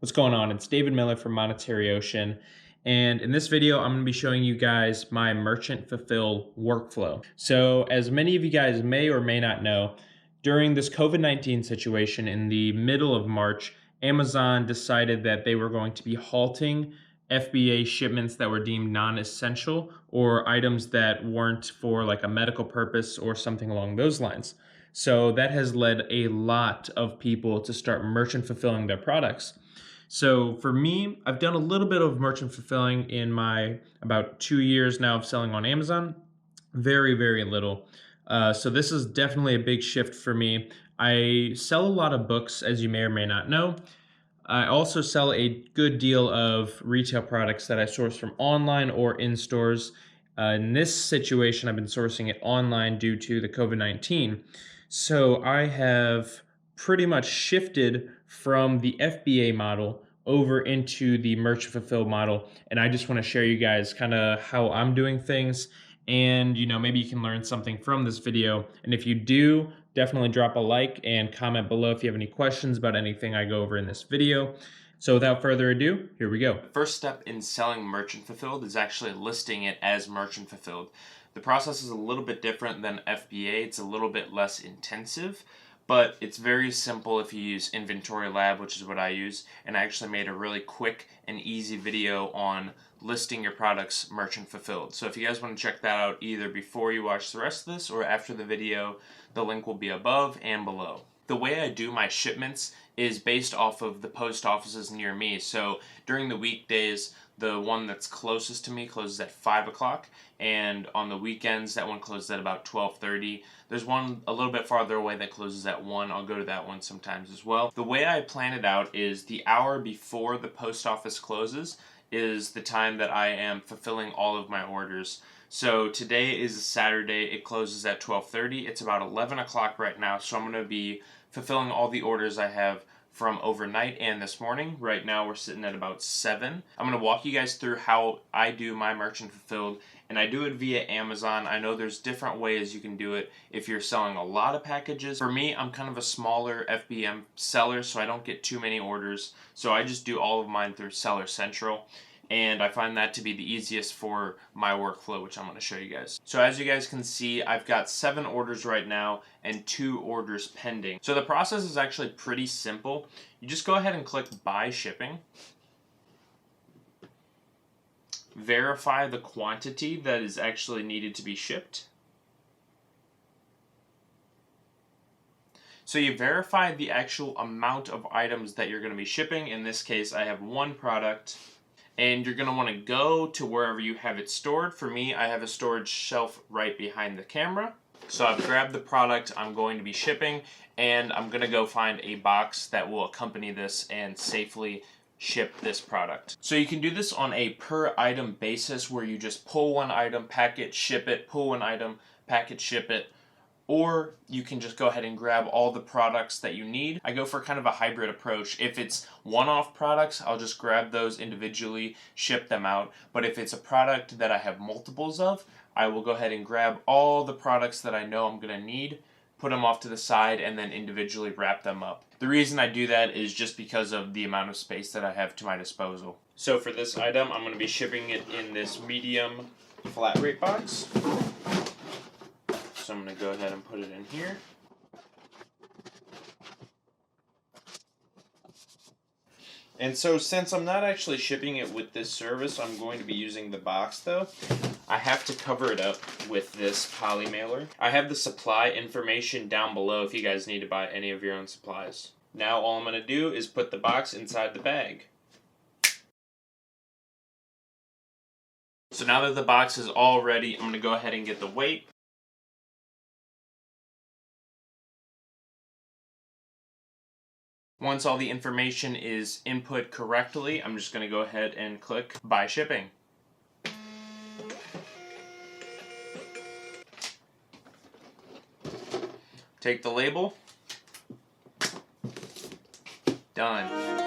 What's going on? It's David Mueller from Monetary Ocean. And in this video, I'm going to be showing you guys my merchant fulfill workflow. So as many of you guys may or may not know, during this COVID-19 situation in the middle of March, Amazon decided that they were going to be halting FBA shipments that were deemed non-essential or items that weren't for like a medical purpose or something along those lines. So that has led a lot of people to start merchant fulfilling their products. So for me, I've done a little bit of merchant fulfilling in my about 2 years now of selling on Amazon. Very, very little. So this is definitely a big shift for me. I sell a lot of books, as you may or may not know. I also sell a good deal of retail products that I source from online or in stores. In this situation, I've been sourcing it online due to the COVID-19. So I have pretty much shifted from the FBA model over into the merchant fulfill model. And I just want to share you guys kind of how I'm doing things. And, maybe you can learn something from this video. And if you do, definitely drop a like and comment below if you have any questions about anything I go over in this video. So without further ado, here we go. The first step in selling merchant fulfilled is actually listing it as merchant fulfilled. The process is a little bit different than FBA. It's a little bit less intensive, but it's very simple if you use Inventory Lab, which is what I use, and I actually made a really quick and easy video on listing your products merchant fulfilled. So if you guys want to check that out either before you watch the rest of this or after the video, the link will be above and below. The way I do my shipments is based off of the post offices near me. So during the weekdays, the one that's closest to me closes at 5 o'clock, and on the weekends, that one closes at about 12:30. There's one a little bit farther away that closes at 1. I'll go to that one sometimes as well. The way I plan it out is the hour before the post office closes is the time that I am fulfilling all of my orders. So today is a Saturday. It closes at 12:30. It's about 11 o'clock right now, so I'm going to be fulfilling all the orders I have from overnight and this morning. Right now we're sitting at about 7. I'm going to walk you guys through how I do my merchant fulfilled, and I do it via Amazon. I know there's different ways you can do it if you're selling a lot of packages. For me, I'm kind of a smaller FBM seller, so I don't get too many orders. So I just do all of mine through Seller Central. And I find that to be the easiest for my workflow, which I'm going to show you guys. So as you guys can see, I've got 7 orders right now and 2 orders pending. So the process is actually pretty simple. You just go ahead and click Buy Shipping. Verify the quantity that is actually needed to be shipped. So you verify the actual amount of items that you're going to be shipping. In this case, I have 1 product. And you're going to want to go to wherever you have it stored. For me, I have a storage shelf right behind the camera. So I've grabbed the product I'm going to be shipping, and I'm going to go find a box that will accompany this and safely ship this product. So you can do this on a per item basis where you just pull one item, pack it, ship it, pull one item, pack it, ship it. Or you can just go ahead and grab all the products that you need. I go for kind of a hybrid approach. If it's one-off products, I'll just grab those individually, ship them out. But if it's a product that I have multiples of, I will go ahead and grab all the products that I know I'm going to need, put them off to the side, and then individually wrap them up. The reason I do that is just because of the amount of space that I have to my disposal. So for this item, I'm going to be shipping it in this medium flat rate box. So I'm going to go ahead and put it in here. And so since I'm not actually shipping it with this service, I'm going to be using the box though. I have to cover it up with this poly mailer. I have the supply information down below if you guys need to buy any of your own supplies. Now all I'm going to do is put the box inside the bag. So now that the box is all ready, I'm going to go ahead and get the weight. Once all the information is input correctly, I'm just going to go ahead and click Buy Shipping. Take the label. Done.